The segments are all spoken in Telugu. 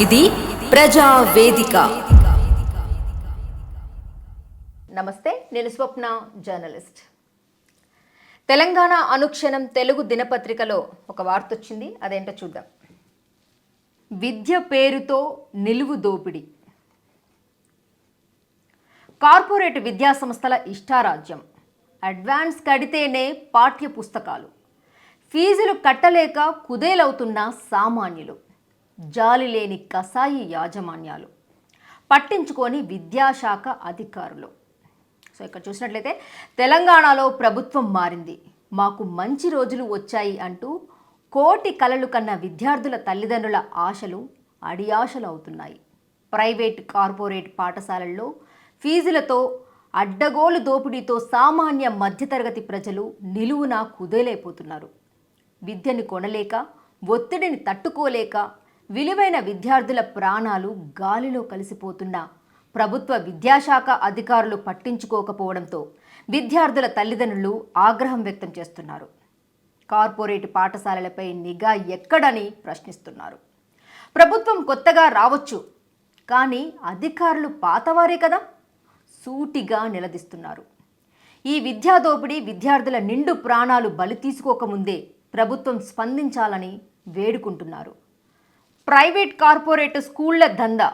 ఇది ప్రజా వేదిక. నమస్తే, నేను స్వప్న, జర్నలిస్ట్. తెలంగాణ అనుక్షణం తెలుగు దినపత్రికలో ఒక వార్త వచ్చింది, అదేంటో చూద్దాం. విద్య పేరుతో నిలువు దోపిడీ. కార్పొరేట్ విద్యాసంస్థల ఇష్టారాజ్యం. అడ్వాన్స్ కడితేనే పాఠ్య పుస్తకాలు. ఫీజులు కట్టలేక కుదేలవుతున్న సామాన్యులు. జాలి లేని కసాయి యాజమాన్యాలు. పట్టించుకొని విద్యాశాఖ అధికారులు. సో ఇక్కడ చూసినట్లయితే తెలంగాణలో ప్రభుత్వం మారింది, మాకు మంచి రోజులు వచ్చాయి అంటూ కోటి కలలు కన్న విద్యార్థుల తల్లిదండ్రుల ఆశలు అడియాశలు అవుతున్నాయి. ప్రైవేట్ కార్పొరేట్ పాఠశాలల్లో ఫీజులతో అడ్డగోలు దోపిడీతో సామాన్య మధ్యతరగతి ప్రజలు నిలువునా కుదేలైపోతున్నారు. విద్యను కొనలేక, ఒత్తిడిని తట్టుకోలేక విలువైన విద్యార్థుల ప్రాణాలు గాలిలో కలిసిపోతున్న ప్రభుత్వ విద్యాశాఖ అధికారులు పట్టించుకోకపోవడంతో విద్యార్థుల తల్లిదండ్రులు ఆగ్రహం వ్యక్తం చేస్తున్నారు. కార్పొరేట్ పాఠశాలలపై నిఘా ఎక్కడని ప్రశ్నిస్తున్నారు. ప్రభుత్వం కొత్తగా రావచ్చు, కానీ అధికారులు పాతవారే కదా, సూటిగా నిలదీస్తున్నారు. ఈ విద్యా దోపిడీ విద్యార్థుల నిండు ప్రాణాలు బలి తీసుకోకముందే ప్రభుత్వం స్పందించాలని వేడుకుంటున్నారు. ప్రైవేట్ కార్పొరేట్ స్కూళ్ల దందా.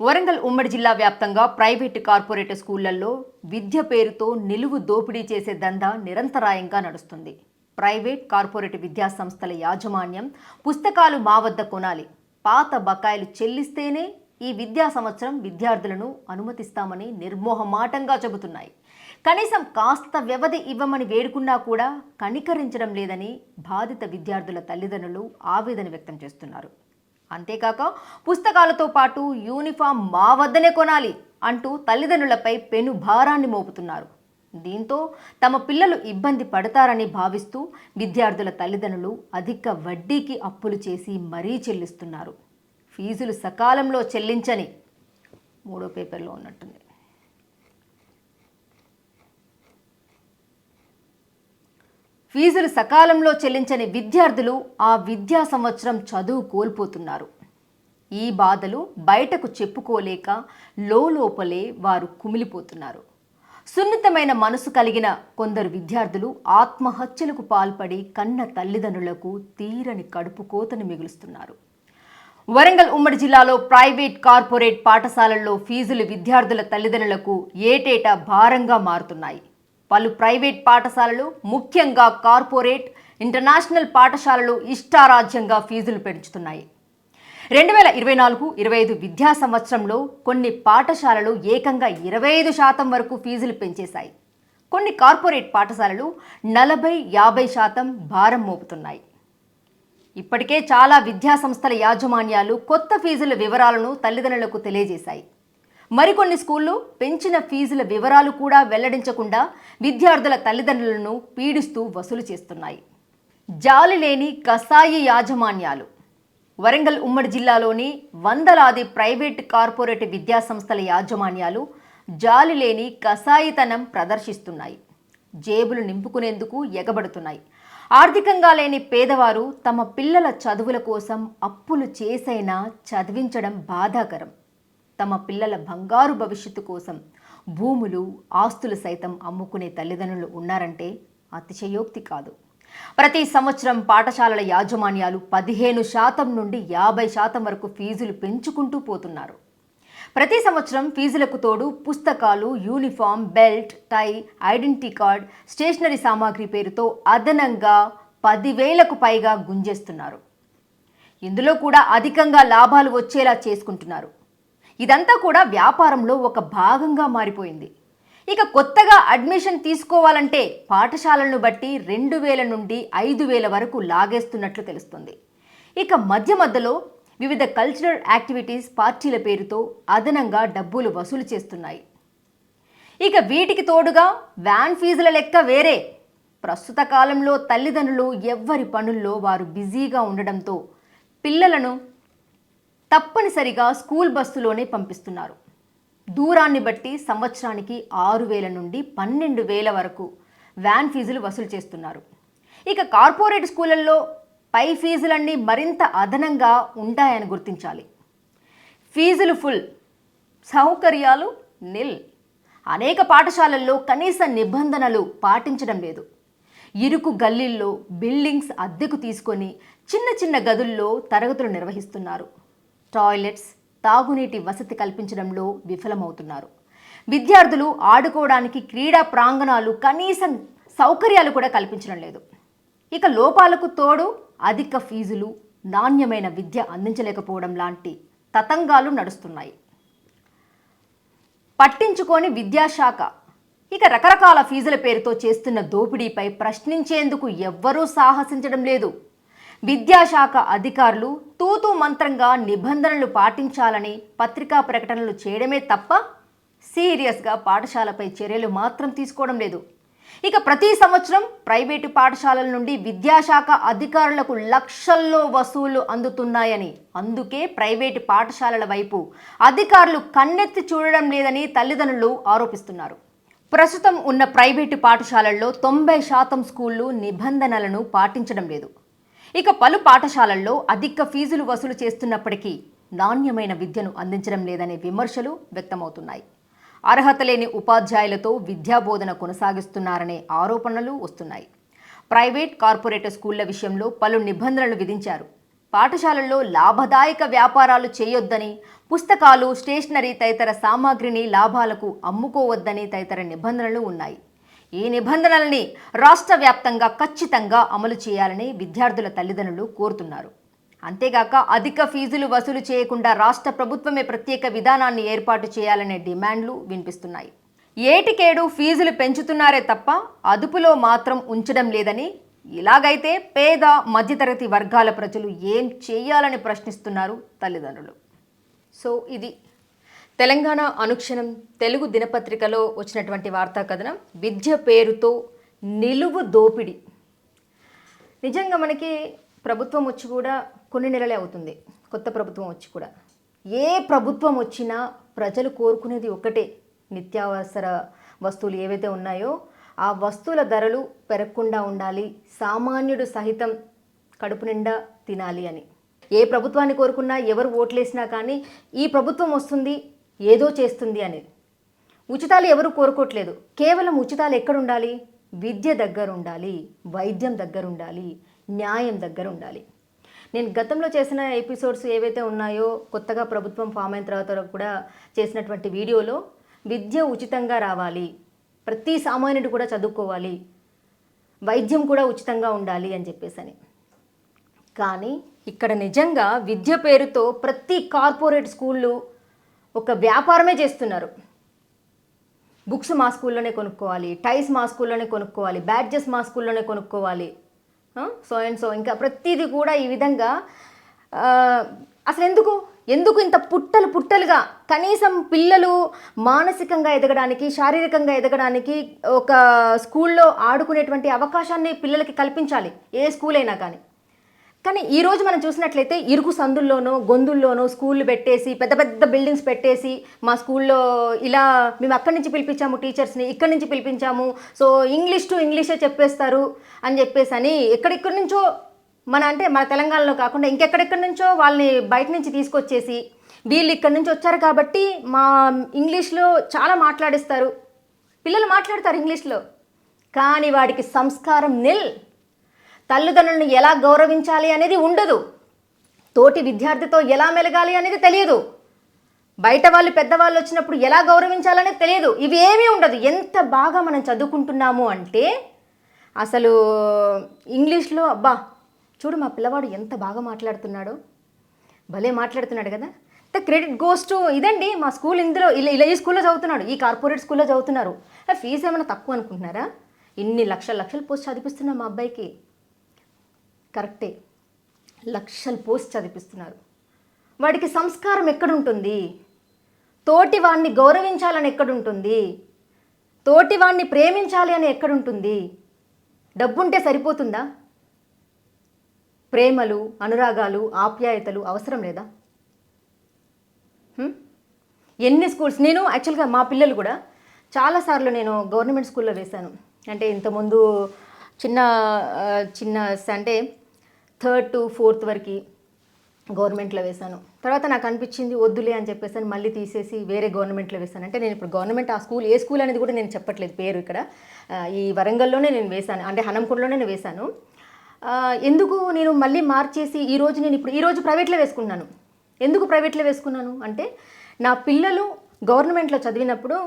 వరంగల్ ఉమ్మడి జిల్లా వ్యాప్తంగా ప్రైవేటు కార్పొరేట్ స్కూళ్లలో విద్య పేరుతో నిలువు దోపిడీ చేసే దందా నిరంతరాయంగా నడుస్తుంది. ప్రైవేట్ కార్పొరేట్ విద్యా సంస్థల యాజమాన్యం పుస్తకాలు మా వద్ద కొనాలి, పాత బకాయిలు చెల్లిస్తేనే ఈ విద్యా సంవత్సరం విద్యార్థులను అనుమతిస్తామని నిర్మోహమాటంగా చెబుతున్నాయి. కనీసం కాస్త వ్యవధి ఇవ్వమని వేడుకున్నా కూడా కనికరించడం లేదని బాధిత విద్యార్థుల తల్లిదండ్రులు ఆవేదన వ్యక్తం చేస్తున్నారు. అంతేకాక పుస్తకాలతో పాటు యూనిఫామ్ మా వద్దనే కొనాలి అంటూ తల్లిదండ్రులపై పెను భారాన్ని మోపుతున్నారు. దీంతో తమ పిల్లలు ఇబ్బంది పడతారని భావిస్తూ విద్యార్థుల తల్లిదండ్రులు అధిక వడ్డీకి అప్పులు చేసి మరీ చెల్లిస్తున్నారు. ఫీజులు సకాలంలో చెల్లించని, మూడో పేపర్లో ఉన్నట్టుంది, ఫీజులు సకాలంలో చెల్లించని విద్యార్థులు ఆ విద్యా సంవత్సరం చదువు కోల్పోతున్నారు. ఈ బాధలు బయటకు చెప్పుకోలేక లోపలే వారు కుమిలిపోతున్నారు. సున్నితమైన మనసు కలిగిన కొందరు విద్యార్థులు ఆత్మహత్యలకు పాల్పడి కన్న తల్లిదండ్రులకు తీరని కడుపు కోతను మిగులుస్తున్నారు. వరంగల్ ఉమ్మడి జిల్లాలో ప్రైవేట్ కార్పొరేట్ పాఠశాలల్లో ఫీజులు విద్యార్థుల తల్లిదండ్రులకు ఏటేటా భారంగా మారుతున్నాయి. పలు ప్రైవేట్ పాఠశాలలు, ముఖ్యంగా కార్పొరేట్ ఇంటర్నేషనల్ పాఠశాలలు ఇష్టారాజ్యంగా ఫీజులు పెంచుతున్నాయి. 2024-25 విద్యా సంవత్సరంలో కొన్ని పాఠశాలలు ఏకంగా 25% వరకు ఫీజులు పెంచేశాయి. కొన్ని కార్పొరేట్ పాఠశాలలు 40-50% భారం మోపుతున్నాయి. ఇప్పటికే చాలా విద్యా సంస్థల యాజమాన్యాలు కొత్త ఫీజుల వివరాలను తల్లిదండ్రులకు తెలియజేశాయి. మరికొన్ని స్కూళ్లు పెంచిన ఫీజుల వివరాలు కూడా వెల్లడించకుండా విద్యార్థుల తల్లిదండ్రులను పీడిస్తూ వసూలు చేస్తున్నాయి. జాలి లేని కసాయి యాజమాన్యాలు. వరంగల్ ఉమ్మడి జిల్లాలోని వందలాది ప్రైవేట్ కార్పొరేట్ విద్యా సంస్థల యాజమాన్యాలు జాలి లేని కసాయితనం ప్రదర్శిస్తున్నాయి. జేబులు నింపుకునేందుకు ఎగబడుతున్నాయి. ఆర్థికంగా లేని పేదవారు తమ పిల్లల చదువుల కోసం అప్పులు చేసైనా చదివించడం బాధాకరం. తమ పిల్లల బంగారు భవిష్యత్తు కోసం భూములు, ఆస్తులు సైతం అమ్ముకునే తల్లిదండ్రులు ఉన్నారంటే అతిశయోక్తి కాదు. ప్రతి సంవత్సరం పాఠశాలల యాజమాన్యాలు 15% నుండి 50% వరకు ఫీజులు పెంచుకుంటూ పోతున్నారు. ప్రతి సంవత్సరం ఫీజులకు తోడు పుస్తకాలు, యూనిఫామ్, బెల్ట్, టై, ఐడెంటిటీ కార్డ్, స్టేషనరీ సామాగ్రి పేరుతో అదనంగా 10,000కు పైగా గుంజేస్తున్నారు. ఇందులో కూడా అధికంగా లాభాలు వచ్చేలా చేసుకుంటున్నారు. ఇదంతా కూడా వ్యాపారంలో ఒక భాగంగా మారిపోయింది. ఇక కొత్తగా అడ్మిషన్ తీసుకోవాలంటే పాఠశాలలను బట్టి 2,000 నుండి 5,000 వరకు లాగేస్తున్నట్లు తెలుస్తుంది. ఇక మధ్యలో వివిధ కల్చరల్ యాక్టివిటీస్, పార్టీల పేరుతో అదనంగా డబ్బులు వసూలు చేస్తున్నాయి. ఇక వీటికి తోడుగా వ్యాన్ ఫీజుల లెక్క వేరే. ప్రస్తుత కాలంలో తల్లిదండ్రులు ఎవ్వరి పనుల్లో వారు బిజీగా ఉండడంతో పిల్లలను తప్పనిసరిగా స్కూల్ బస్సులోనే పంపిస్తున్నారు. దూరాన్ని బట్టి సంవత్సరానికి 6,000 నుండి 12,000 వరకు వ్యాన్ ఫీజులు వసూలు చేస్తున్నారు. ఇక కార్పొరేట్ స్కూళ్ళల్లో పై ఫీజులన్నీ మరింత అదనంగా ఉంటాయని గుర్తించాలి. ఫీజులు ఫుల్, సౌకర్యాలు నిల్. అనేక పాఠశాలల్లో కనీస నిబంధనలు పాటించడం లేదు. ఇరుకు గల్లీల్లో బిల్డింగ్స్ అద్దెకు తీసుకొని చిన్న చిన్న గదుల్లో తరగతులు నిర్వహిస్తున్నారు. టాయిలెట్స్, తాగునీటి వసతి కల్పించడంలో విఫలమవుతున్నారు. విద్యార్థులు ఆడుకోవడానికి క్రీడా ప్రాంగణాలు, కనీసం సౌకర్యాలు కూడా కల్పించడం లేదు. ఇక లోపాలకు తోడు అధిక ఫీజులు, నాణ్యమైన విద్య అందించలేకపోవడం లాంటి తతంగాలు నడుస్తున్నాయి. పట్టించుకొని విద్యాశాఖ ఇక రకరకాల ఫీజుల పేరుతో చేస్తున్న దోపిడీపై ప్రశ్నించేందుకు ఎవ్వరూ సాహసించడం లేదు. విద్యాశాఖ అధికారులు తూతూ మంత్రంగా నిబంధనలు పాటించాలని పత్రికా ప్రకటనలు చేయడమే తప్ప సీరియస్గా పాఠశాలపై చర్యలు మాత్రం తీసుకోవడం లేదు. ఇక ప్రతి సంవత్సరం ప్రైవేటు పాఠశాలల నుండి విద్యాశాఖ అధికారులకు లక్షల్లో వసూళ్లు అందుతున్నాయని, అందుకే ప్రైవేటు పాఠశాలల వైపు అధికారులు కన్నెత్తి చూడడం లేదని తల్లిదండ్రులు ఆరోపిస్తున్నారు. ప్రస్తుతం ఉన్న ప్రైవేటు పాఠశాలల్లో 90% స్కూళ్లు నిబంధనలను పాటించడం లేదు. ఇక పలు పాఠశాలల్లో అధిక ఫీజులు వసూలు చేస్తున్నప్పటికీ నాణ్యమైన విద్యను అందించడం లేదనే విమర్శలు వ్యక్తమవుతున్నాయి. అర్హత లేని ఉపాధ్యాయులతో విద్యాబోధన కొనసాగిస్తున్నారనే ఆరోపణలు వస్తున్నాయి. ప్రైవేట్, కార్పొరేట్ స్కూళ్ల విషయంలో పలు నిబంధనలు విధించారు. పాఠశాలల్లో లాభదాయక వ్యాపారాలు చేయొద్దని, పుస్తకాలు, స్టేషనరీ తదితర సామాగ్రిని లాభాలకు అమ్ముకోవద్దని తదితర నిబంధనలు ఉన్నాయి. ఈ నిబంధనలని రాష్ట్ర వ్యాప్తంగా ఖచ్చితంగా అమలు చేయాలని విద్యార్థుల తల్లిదండ్రులు కోరుతున్నారు. అంతేగాక అధిక ఫీజులు వసూలు చేయకుండా రాష్ట్ర ప్రభుత్వమే ప్రత్యేక విధానాన్ని ఏర్పాటు చేయాలనే డిమాండ్లు వినిపిస్తున్నాయి. ఏటికేడు ఫీజులు పెంచుతున్నారే తప్ప అదుపులో మాత్రం ఉంచడం లేదని, ఇలాగైతే పేద మధ్యతరగతి వర్గాల ప్రజలు ఏం చేయాలని ప్రశ్నిస్తున్నారు తల్లిదండ్రులు. సో ఇది తెలంగాణ అనుక్షణం తెలుగు దినపత్రికలో వచ్చినటువంటి వార్తా కథనం. విద్య పేరుతో నిలువు దోపిడి. నిజంగా మనకి ప్రభుత్వం వచ్చి కూడా కొన్ని నెలలే అవుతుంది, కొత్త ప్రభుత్వం వచ్చి కూడా. ఏ ప్రభుత్వం వచ్చినా ప్రజలు కోరుకునేది ఒకటే, నిత్యావసర వస్తువులు ఏవైతే ఉన్నాయో ఆ వస్తువుల ధరలు పెరగకుండా ఉండాలి, సామాన్యుడు సహితం కడుపు నిండా తినాలి అని. ఏ ప్రభుత్వాన్ని కోరుకున్నా, ఎవరు ఓట్లేసినా కానీ ఈ ప్రభుత్వం వస్తుంది ఏదో చేస్తుంది అని. ఉచితాలు ఎవరు కోరుకోవట్లేదు. కేవలం ఉచితాలు ఎక్కడ ఉండాలి? విద్య దగ్గర ఉండాలి, వైద్యం దగ్గర ఉండాలి, న్యాయం దగ్గర ఉండాలి. నేను గతంలో చేసిన ఎపిసోడ్స్ ఏవైతే ఉన్నాయో, కొత్తగా ప్రభుత్వం ఫామ్ అయిన తర్వాత కూడా చేసినటువంటి వీడియోలో విద్య ఉచితంగా రావాలి, ప్రతి సామాన్యుడు కూడా చదువుకోవాలి, వైద్యం కూడా ఉచితంగా ఉండాలి అని చెప్పేసి. కానీ ఇక్కడ నిజంగా విద్య పేరుతో ప్రతి కార్పొరేట్ స్కూళ్ళు ఒక వ్యాపారమే చేస్తున్నారు. బుక్స్ మా స్కూల్లోనే కొనుక్కోవాలి, టైస్ మా స్కూల్లోనే కొనుక్కోవాలి, బ్యాడ్జెస్ మా స్కూల్లోనే కొనుక్కోవాలి, సో అండ్ సో ఇంకా ప్రతిదీ కూడా ఈ విధంగా. అసలు ఎందుకు ఇంత పుట్టలుగా కనీసం పిల్లలు మానసికంగా ఎదగడానికి, శారీరకంగా ఎదగడానికి ఒక స్కూల్లో ఆడుకునేటువంటి అవకాశాన్ని పిల్లలకి కల్పించాలి, ఏ స్కూల్ అయినా కానీ. కానీ ఈరోజు మనం చూసినట్లయితే ఇరుకు సందుల్లోనో గొంతుల్లోనో స్కూళ్ళు పెట్టేసి, పెద్ద పెద్ద బిల్డింగ్స్ పెట్టేసి, మా స్కూల్లో ఇలా మేము అక్కడి నుంచి పిలిపించాము టీచర్స్ని, ఇక్కడి నుంచి పిలిపించాము, సో ఇంగ్లీష్ టు ఇంగ్లీషే చెప్పేస్తారు అని చెప్పేసి ఎక్కడెక్కడి నుంచో మన తెలంగాణలో కాకుండా ఇంకెక్కడెక్కడి నుంచో వాళ్ళని బయట నుంచి తీసుకొచ్చేసి, వీళ్ళు ఇక్కడి నుంచి వచ్చారు కాబట్టి మా ఇంగ్లీష్లో చాలా మాట్లాడిస్తారు, పిల్లలు మాట్లాడతారు ఇంగ్లీష్లో, కానీ వాడికి సంస్కారం నిల్. తల్లిదండ్రులను ఎలా గౌరవించాలి అనేది ఉండదు, తోటి విద్యార్థితో ఎలా మెలగాలి అనేది తెలియదు, బయట వాళ్ళు పెద్దవాళ్ళు వచ్చినప్పుడు ఎలా గౌరవించాలనేది తెలియదు, ఇవి ఏమీ ఉండదు. ఎంత బాగా మనం చదువుకుంటున్నాము అంటే అసలు ఇంగ్లీష్లో అబ్బా చూడు మా పిల్లవాడు ఎంత బాగా మాట్లాడుతున్నాడో, భలే మాట్లాడుతున్నాడు కదా, ద క్రెడిట్ గోస్ టు ఇదండి మా స్కూల్, ఇందులో ఇలా ఈ స్కూల్లో చదువుతున్నాడు, ఈ కార్పొరేట్ స్కూల్లో చదువుతున్నారు. ఫీజు ఏమైనా తక్కువ అనుకుంటున్నారా? ఇన్ని లక్షలు పోస్ట్ చదివిస్తున్నాం మా అబ్బాయికి. కరెక్టే, లక్షలు పోస్ట్ చదివిస్తున్నారు. వాడికి సంస్కారం ఎక్కడుంటుంది? తోటి వాడిని గౌరవించాలని ఎక్కడుంటుంది? తోటి వాడిని ప్రేమించాలి అని ఎక్కడుంటుంది? డబ్బుంటే సరిపోతుందా? ప్రేమలు, అనురాగాలు, ఆప్యాయతలు అవసరం లేదా? ఎన్ని స్కూల్స్, నేను యాక్చువల్గా మా పిల్లలు కూడా చాలాసార్లు నేను గవర్నమెంట్ స్కూల్లో వేశాను. అంటే ఇంతకుముందు చిన్న అంటే 3rd to 4th వరకు గవర్నమెంట్లో వేశాను. తర్వాత నాకు అనిపించింది వద్దులే అని చెప్పేసి మళ్ళీ తీసేసి వేరే గవర్నమెంట్లో వేశాను. అంటే నేను ఇప్పుడు గవర్నమెంట్ ఆ స్కూల్ ఏ స్కూల్ అనేది కూడా నేను చెప్పట్లేదు పేరు ఇక్కడ. ఈ వరంగల్లోనే నేను వేశాను, అంటే హనంకొండలోనే నేను వేశాను. ఎందుకు నేను మళ్ళీ మార్చేసి ఈరోజు ప్రైవేట్లో వేసుకున్నాను. ఎందుకు ప్రైవేట్లో వేసుకున్నాను అంటే నా పిల్లలు గవర్నమెంట్లో చదివినప్పుడు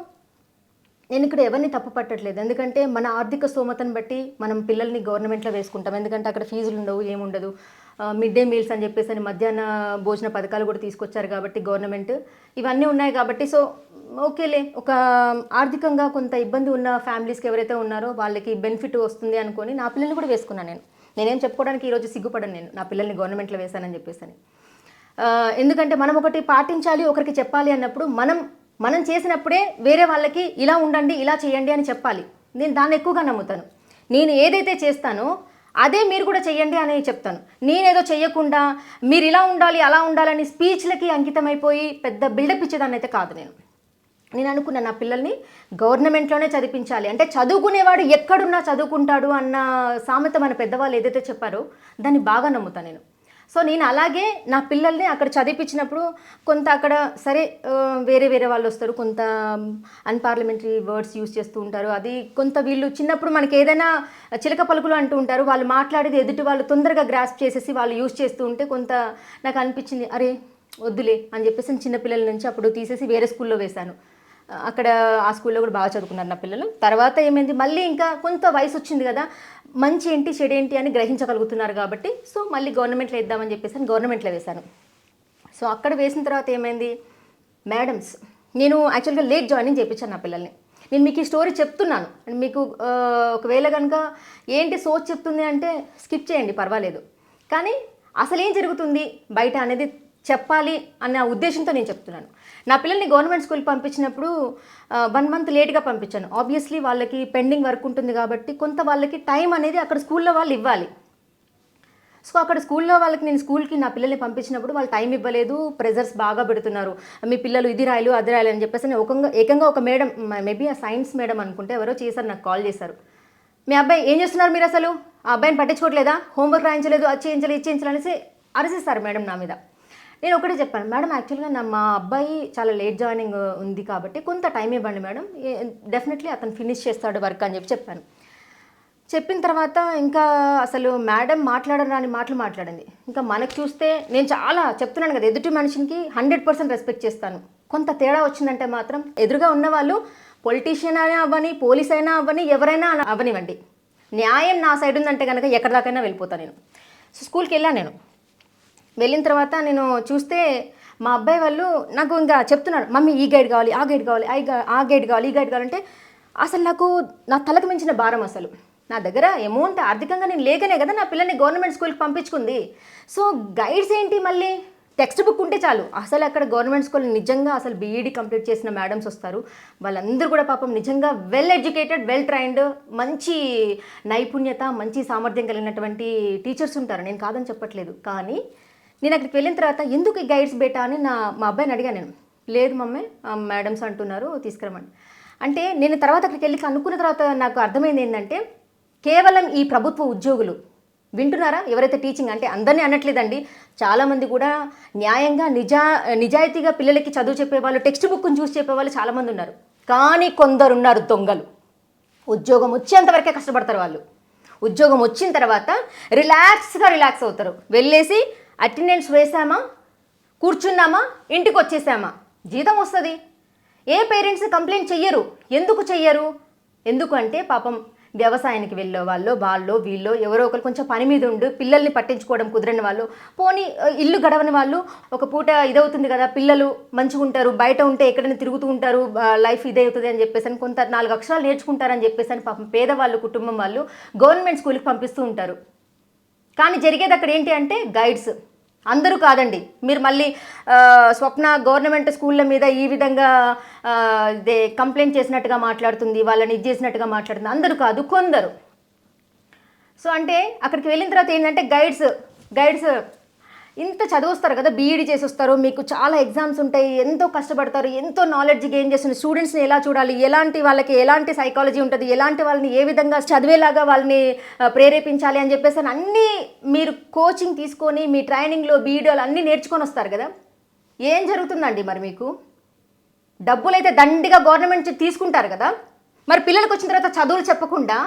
నేను ఇక్కడ ఎవరిని తప్పు పట్టట్లేదు. ఎందుకంటే మన ఆర్థిక స్తోమతను బట్టి మనం పిల్లల్ని గవర్నమెంట్లో వేసుకుంటాం. ఎందుకంటే అక్కడ ఫీజులు ఉండవు, ఏముండదు. మిడ్ డే మీల్స్ అని చెప్పేసి మధ్యాహ్న భోజన పథకాలు కూడా తీసుకొచ్చారు కాబట్టి గవర్నమెంట్ ఇవన్నీ ఉన్నాయి కాబట్టి సో ఓకేలే, ఒక ఆర్థికంగా కొంత ఇబ్బంది ఉన్న ఫ్యామిలీస్కి ఎవరైతే ఉన్నారో వాళ్ళకి బెనిఫిట్ వస్తుంది అనుకొని నా పిల్లల్ని కూడా వేసుకున్నాను. నేనేం చెప్పుకోవడానికి ఈరోజు సిగ్గుపడను నేను నా పిల్లల్ని గవర్నమెంట్లో వేశానని చెప్పేసి. ఎందుకంటే మనం ఒకటి పాటించాలి, ఒకరికి చెప్పాలి అన్నప్పుడు మనం చేసినప్పుడే వేరే వాళ్ళకి ఇలా ఉండండి, ఇలా చేయండి అని చెప్పాలి. నేను దాన్ని ఎక్కువగా నమ్ముతాను. నేను ఏదైతే చేస్తానో అదే మీరు కూడా చెయ్యండి అని చెప్తాను. నేనేదో చెయ్యకుండా మీరు ఇలా ఉండాలి అలా ఉండాలని స్పీచ్లకి అంకితమైపోయి పెద్ద బిల్డప్ ఇచ్చేదాన్ని అయితే కాదు. నేను అనుకున్న నా పిల్లల్ని గవర్నమెంట్లోనే చదివించాలి. అంటే చదువుకునేవాడు ఎక్కడున్నా చదువుకుంటాడు అన్న సామెత మన పెద్దవాళ్ళు ఏదైతే చెప్పారో దాన్ని బాగా నమ్ముతాను నేను. సో నేను అలాగే నా పిల్లల్ని అక్కడ చదివించినప్పుడు కొంత అక్కడ సరే వేరే వాళ్ళు వస్తారు, కొంత అన్పార్లమెంటరీ వర్డ్స్ యూజ్ చేస్తూ ఉంటారు. అది కొంత వీళ్ళు చిన్నప్పుడు మనకి ఏదైనా చిలక పలుకులు అంటూ ఉంటారు, వాళ్ళు మాట్లాడేది ఎదుటి వాళ్ళు తొందరగా గ్రాస్ప్ చేసేసి వాళ్ళు యూజ్ చేస్తూ ఉంటే కొంత నాకు అనిపించింది అరే వద్దులే అని చెప్పేసి చిన్నపిల్లల నుంచి అప్పుడు తీసేసి వేరే స్కూల్లో వేశాను. అక్కడ ఆ స్కూల్లో కూడా బాగా చదువుకున్నారు నా పిల్లలు. తర్వాత ఏమైంది, మళ్ళీ ఇంకా కొంత వయసు వచ్చింది కదా, మంచి ఏంటి చెడేంటి అని గ్రహించగలుగుతున్నారు కాబట్టి సో మళ్ళీ గవర్నమెంట్లో వేద్దామని చెప్పేసి గవర్నమెంట్లో వేశాను. సో అక్కడ వేసిన తర్వాత ఏమైంది, మేడమ్స్ నేను యాక్చువల్గా లేట్ జాయినింగ్ చేయించాను నా పిల్లల్ని. నేను మీకు ఈ స్టోరీ చెప్తున్నాను, మీకు ఒకవేళ కనుక ఏంటి సోచ్ చెప్తుంది అంటే స్కిప్ చేయండి పర్వాలేదు, కానీ అసలు ఏం జరుగుతుంది బయట అనేది చెప్పాలి అన్న ఉద్దేశంతో నేను చెప్తున్నాను. నా పిల్లల్ని గవర్నమెంట్ స్కూల్కి పంపించినప్పుడు 1 మంత్ లేట్గా పంపించాను. ఆబ్వియస్లీ వాళ్ళకి పెండింగ్ వర్క్ ఉంటుంది కాబట్టి కొంత వాళ్ళకి టైం అనేది అక్కడ స్కూల్లో వాళ్ళు ఇవ్వాలి. సో అక్కడ స్కూల్లో వాళ్ళకి నేను స్కూల్కి నా పిల్లల్ని పంపించినప్పుడు వాళ్ళు టైం ఇవ్వలేదు, ప్రెజర్స్ బాగా పెడుతున్నారు, మీ పిల్లలు ఇది రాయలు అది రాయాలి అని చెప్పేసి ఏకంగా ఒక మేడం, మేబీ ఆ సైన్స్ మేడం అనుకుంటే ఎవరో చేశారు, నాకు కాల్ చేశారు. మీ అబ్బాయి ఏం చేస్తున్నారు మీరు, అసలు ఆ అబ్బాయిని పట్టించుకోవట్లేదా, హోంవర్క్ రాయించలేదు, అది చేయించలేదు ఇది చేయించాలి అనేసి అరిసిస్తారు మేడం నా మీద. నేను ఒకటే చెప్పాను, మేడం యాక్చువల్గా మా అబ్బాయి చాలా లేట్ జాయినింగ్ ఉంది కాబట్టి కొంత టైం ఇవ్వండి మేడం, డెఫినెట్లీ అతను ఫినిష్ చేస్తాడు వర్క్ అని చెప్పాను. చెప్పిన తర్వాత ఇంకా అసలు మేడం మాట్లాడరాని మాటలు మాట్లాడింది. ఇంకా మనకు చూస్తే నేను చాలా చెప్తున్నాను కదా, ఎదుటి మనిషికి 100% రెస్పెక్ట్ చేస్తాను. కొంత తేడా వచ్చిందంటే మాత్రం ఎదురుగా ఉన్నవాళ్ళు పొలిటీషియన్ అయినా అవ్వని, పోలీస్ అయినా అవ్వని, ఎవరైనా అవ్వనివ్వండి, న్యాయం నా సైడ్ ఉందంటే కనుక ఎక్కడి దాకైనా వెళ్ళిపోతాను నేను. సో స్కూల్కి వెళ్ళాను. నేను వెళ్ళిన తర్వాత నేను చూస్తే మా అబ్బాయి వాళ్ళు నాకు ఇంకా చెప్తున్నారు, మమ్మీ ఈ గైడ్ కావాలి, ఆ గైడ్ కావాలి, ఆ గైడ్ కావాలి, ఈ గైడ్ కావాలంటే అసలు నా తలకు మించిన భారం. అసలు నా దగ్గర అమౌంట్ ఆర్థికంగా నేను లేకనే కదా నా పిల్లల్ని గవర్నమెంట్ స్కూల్కి పంపించుకుంది. సో గైడ్స్ ఏంటి, మళ్ళీ టెక్స్ట్ బుక్ ఉంటే చాలు. అసలు అక్కడ గవర్నమెంట్ స్కూల్ నిజంగా అసలు బీఈడీ కంప్లీట్ చేసిన మేడమ్స్ వస్తారు, వాళ్ళందరూ కూడా పాపం నిజంగా వెల్ ఎడ్యుకేటెడ్, వెల్ ట్రైన్డ్, మంచి నైపుణ్యత, మంచి సామర్థ్యం కలిగినటువంటి టీచర్స్ ఉంటారు, నేను కాదని చెప్పట్లేదు. కానీ నేను అక్కడికి వెళ్ళిన తర్వాత ఎందుకు ఈ గైడ్స్ బేటా అని మా అబ్బాయిని అడిగాను నేను. లేదు మమ్మీ మేడమ్స్ అంటున్నారు తీసుకురమ్మని అంటే, నేను తర్వాత అక్కడికి వెళ్ళి అనుకున్న తర్వాత నాకు అర్థమైంది ఏంటంటే, కేవలం ఈ ప్రభుత్వ ఉద్యోగులు వింటున్నారా, ఎవరైతే టీచింగ్ అంటే అందరినీ అనట్లేదండి, చాలామంది కూడా న్యాయంగా నిజాయితీగా పిల్లలకి చదువు చెప్పేవాళ్ళు, టెక్స్ట్ బుక్ని చూసి చెప్పేవాళ్ళు చాలామంది ఉన్నారు. కానీ కొందరు ఉన్నారు దొంగలు. ఉద్యోగం వచ్చేంతవరకే కష్టపడతారు వాళ్ళు. ఉద్యోగం వచ్చిన తర్వాత రిలాక్స్ అవుతారు, వెళ్ళేసి అటెండెన్స్ వేసామా, కూర్చున్నామా, ఇంటికి వచ్చేసామా, జీతం వస్తుంది. ఏ పేరెంట్స్ కంప్లైంట్ చెయ్యరు. ఎందుకు అంటే పాపం వ్యవసాయానికి వెళ్ళే వాళ్ళు వీళ్ళు ఎవరో ఒకరు కొంచెం పని మీద ఉండి పిల్లల్ని పట్టించుకోవడం కుదరని వాళ్ళు, పోనీ ఇల్లు గడవని వాళ్ళు, ఒక పూట ఇదవుతుంది కదా, పిల్లలు మంచిగా ఉంటారు, బయట ఉంటే ఎక్కడైనా తిరుగుతూ ఉంటారు, లైఫ్ ఇదవుతుంది అని చెప్పేసి అని కొంత 4 అక్షరాలు నేర్చుకుంటారని చెప్పేసి అని పాపం పేదవాళ్ళు కుటుంబం వాళ్ళు గవర్నమెంట్ స్కూల్కి పంపిస్తూ ఉంటారు. కానీ జరిగేది అక్కడ ఏంటి అంటే గైడ్స్ అందరూ కాదండి. మీరు మళ్ళీ స్వప్న గవర్నమెంట్ స్కూళ్ళ మీద ఈ విధంగా కంప్లైంట్ చేసినట్టుగా మాట్లాడుతుంది, వాళ్ళని ఇది చేసినట్టుగా మాట్లాడుతుంది, అందరూ కాదు కొందరు. సో అంటే అక్కడికి వెళ్ళిన తర్వాత ఏంటంటే గైడ్స్ ఇంత చదివస్తారు కదా, బీఈడీ చేసి వస్తారు, మీకు చాలా ఎగ్జామ్స్ ఉంటాయి, ఎంతో కష్టపడతారు, ఎంతో నాలెడ్జ్ గెయిన్ చేస్తున్న స్టూడెంట్స్ని ఎలా చూడాలి, వాళ్ళకి ఎలాంటి సైకాలజీ ఉంటుంది, ఎలాంటి వాళ్ళని ఏ విధంగా చదివేలాగా వాళ్ళని ప్రేరేపించాలి అని చెప్పేసి అన్నీ మీరు కోచింగ్ తీసుకొని మీ ట్రైనింగ్లో బీఈడీలు అన్నీ నేర్చుకొని వస్తారు కదా. ఏం జరుగుతుందండి మరి మీకు? డబ్బులు అయితే దండిగా గవర్నమెంట్ తీసుకుంటారు కదా, మరి పిల్లలకు వచ్చిన తర్వాత చదువులు చెప్పకుండా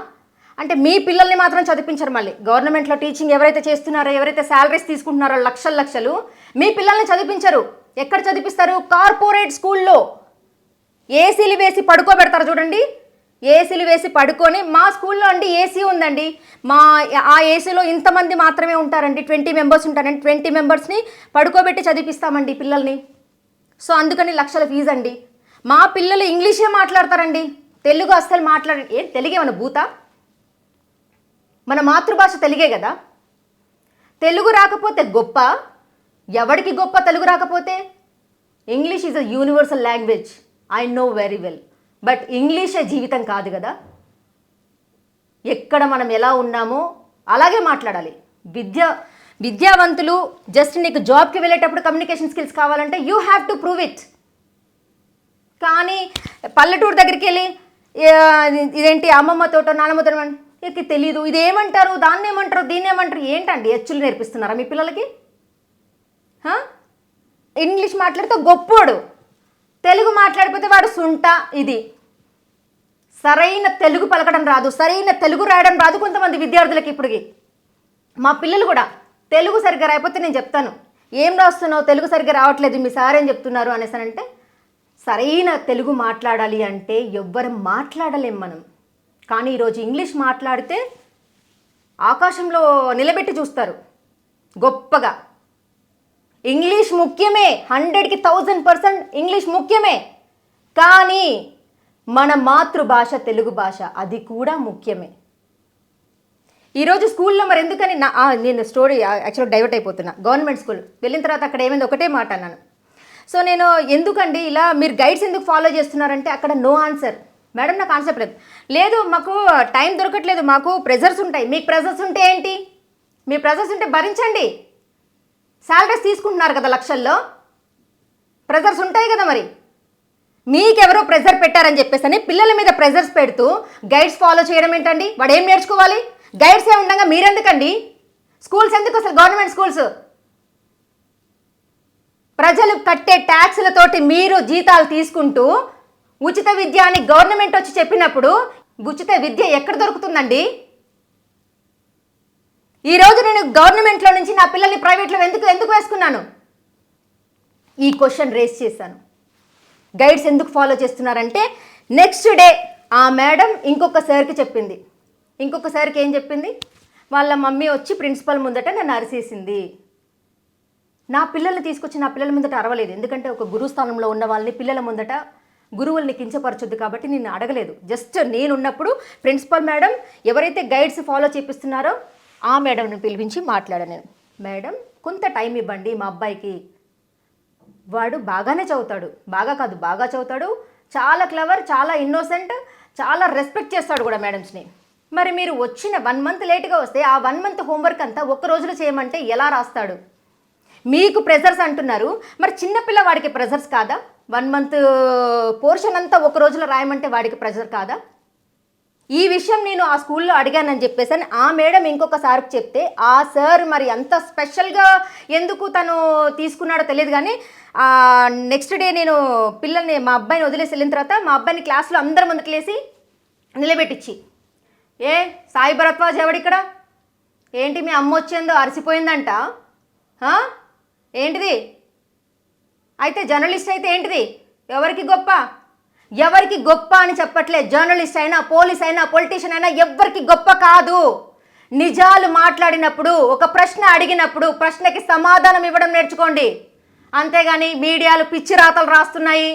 అంటే మీ పిల్లల్ని మాత్రం చదివించరు. మళ్ళీ గవర్నమెంట్లో టీచింగ్ ఎవరైతే చేస్తున్నారో, ఎవరైతే శాలరీస్ తీసుకుంటున్నారో లక్షలు మీ పిల్లల్ని చదివించరు. ఎక్కడ చదివిస్తారు? కార్పొరేట్ స్కూల్లో ఏసీలు వేసి పడుకోబెడతారు చూడండి. ఏసీలు వేసి పడుకొని, మా స్కూల్లో అండి ఏసీ ఉందండి, ఆ ఏసీలో ఇంతమంది మాత్రమే ఉంటారండి, 20 మెంబర్స్ ఉంటారండి, 20 మెంబర్స్ని పడుకోబెట్టి చదివిస్తామండి పిల్లల్ని. సో అందుకని లక్షల ఫీజు అండి. మా పిల్లలు ఇంగ్లీషే మాట్లాడతారండి, తెలుగు అస్సలు మాట్లాడండి. తెలుగు ఏమన్నా భూతా? మన మాతృభాష తెలుగే కదా. తెలుగు రాకపోతే గొప్ప? ఎవరికి గొప్ప తెలుగు రాకపోతే? English is a universal language, I know very well, but ఇంగ్లీషే జీవితం కాదు కదా. ఎక్కడ మనం ఎలా ఉన్నామో అలాగే మాట్లాడాలి. విద్యావంతులు జస్ట్ నీకు జాబ్కి వెళ్ళేటప్పుడు కమ్యూనికేషన్ స్కిల్స్ కావాలంటే you have to prove it. కానీ పల్లెటూరు దగ్గరికి వెళ్ళి ఇదేంటి అమ్మమ్మతోటో నాన్నమ్మతో ఇక తెలీదు, ఇదేమంటారు, దాన్ని ఏమంటారు, దీన్ని ఏమంటారు, ఏంటండి హెచ్చులు నేర్పిస్తున్నారా మీ పిల్లలకి? ఇంగ్లీష్ మాట్లాడితే గొప్పోడు, తెలుగు మాట్లాడిపోతే వాడు సుంట. ఇది సరైన తెలుగు పలకడం రాదు, సరైన తెలుగు రాయడం రాదు కొంతమంది విద్యార్థులకి. ఇప్పటికి మా పిల్లలు కూడా తెలుగు సరిగ్గా రాయకపోతే నేను చెప్తాను, ఏం రాస్తున్నావు, తెలుగు సరిగ్గా రావట్లేదు, మీ సార్ ఏం చెప్తున్నారు అనేసానంటే, సరైన తెలుగు మాట్లాడాలి అంటే ఎవ్వరు మాట్లాడలేం మనం. కానీ ఈరోజు ఇంగ్లీష్ మాట్లాడితే ఆకాశంలో నిలబెట్టి చూస్తారు గొప్పగా. ఇంగ్లీష్ ముఖ్యమే, 100కి 1000% ఇంగ్లీష్ ముఖ్యమే, కానీ మన మాతృభాష తెలుగు భాష అది కూడా ముఖ్యమే. ఈరోజు స్కూల్లో మరి ఎందుకని నేను స్టోరీ యాక్చువల్గా డైవర్ట్ అయిపోతున్నా. గవర్నమెంట్ స్కూల్ వెళ్ళిన తర్వాత అక్కడ ఏమైంది ఒకటే మాట అన్నాను. సో నేను ఎందుకండి ఇలా మీరు గైడ్స్ ఎందుకు ఫాలో చేస్తున్నారంటే అక్కడ నో ఆన్సర్. మేడం నాకు ఆన్సర్ లేదు, మాకు టైం దొరకట్లేదు, మాకు ప్రెజర్స్ ఉంటాయి. మీకు ప్రెజర్స్ ఉంటే ఏంటి? మీ ప్రెజర్స్ ఉంటే భరించండి, శాలరీస్ తీసుకుంటున్నారు కదా లక్షల్లో, ప్రెజర్స్ ఉంటాయి కదా. మరి మీకెవరో ప్రెజర్ పెట్టారని చెప్పేసి పిల్లల మీద ప్రెజర్స్ పెడుతూ గైడ్స్ ఫాలో చేయడం ఏంటండి? వాడు ఏం నేర్చుకోవాలి? గైడ్స్ ఏ ఉండగా మీరెందుకండి? స్కూల్స్ ఎందుకు అసలు? గవర్నమెంట్ స్కూల్స్ ప్రజలు కట్టే ట్యాక్సులతోటి మీరు జీతాలు తీసుకుంటూ ఉచిత విద్య అని గవర్నమెంట్ వచ్చి చెప్పినప్పుడు ఉచిత విద్య ఎక్కడ దొరుకుతుందండి? ఈరోజు నేను గవర్నమెంట్లో నుంచి నా పిల్లల్ని ప్రైవేట్లో ఎందుకు వేసుకున్నాను? ఈ క్వశ్చన్ రేస్ చేశాను. గైడ్స్ ఎందుకు ఫాలో చేస్తున్నారంటే నెక్స్ట్ డే ఆ మేడం ఇంకొక సార్కి చెప్పింది. ఇంకొక సార్కి ఏం చెప్పింది? వాళ్ళ మమ్మీ వచ్చి ప్రిన్సిపల్ ముందట నన్ను అరిసేసింది. నా పిల్లల్ని తీసుకొచ్చి నా పిల్లల ముందట అరవలేదు, ఎందుకంటే ఒక గురుస్థానంలో ఉన్న వాళ్ళని పిల్లల ముందట గురువుల్ని కించపరచొద్దు కాబట్టి నేను అడగలేదు. జస్ట్ నేనున్నప్పుడు ప్రిన్సిపల్ మేడం ఎవరైతే గైడ్స్ ఫాలో చేపిస్తున్నారో ఆ మేడంని పిలిపించి మాట్లాడాను నేను. మేడం కొంత టైం ఇవ్వండి మా అబ్బాయికి, వాడు బాగానే చదువుతాడు, బాగా చదువుతాడు, చాలా క్లవర్, చాలా ఇన్నోసెంట్, చాలా రెస్పెక్ట్ చేస్తాడు కూడా మేడమ్స్ని. మరి మీరు వచ్చిన 1 మంత్ లేట్గా వస్తే ఆ 1 మంత్ హోంవర్క్ అంతా ఒక్క రోజులో చేయమంటే ఎలా రాస్తాడు? మీకు ప్రెజర్స్ అంటున్నారు, మరి చిన్నపిల్ల వాడికి ప్రెజర్స్ కాదా? 1 మంత్ పోర్షన్ అంతా ఒక రోజులో రాయమంటే వాడికి ప్రెజర్ కాదా? ఈ విషయం నేను ఆ స్కూల్లో అడిగానని చెప్పేసి ఆ మేడం ఇంకొక సార్కి చెప్తే ఆ సార్ మరి అంత స్పెషల్గా ఎందుకు తను తీసుకున్నాడో తెలియదు. కానీ నెక్స్ట్ డే నేను పిల్లల్ని మా అబ్బాయిని వదిలేసి వెళ్ళిన తర్వాత మా అబ్బాయిని క్లాస్లో అందరి ముందుకులేసి నిలబెట్టించి, ఏ సాయి భరద్వాజ్ ఎవడిక్కడ, ఏంటి మీ అమ్మ వచ్చేందో అరిసిపోయిందంట, ఏంటిది? అయితే జర్నలిస్ట్ అయితే ఏంటిది? ఎవరికి గొప్ప అని చెప్పట్లే. జర్నలిస్ట్ అయినా, పోలీస్ అయినా, పొలిటీషియన్ అయినా ఎవరికి గొప్ప కాదు. నిజాలు మాట్లాడినప్పుడు, ఒక ప్రశ్న అడిగినప్పుడు ప్రశ్నకి సమాధానం ఇవ్వడం నేర్చుకోండి. అంతేగాని మీడియాలు పిచ్చి రాతలు రాస్తున్నాయి.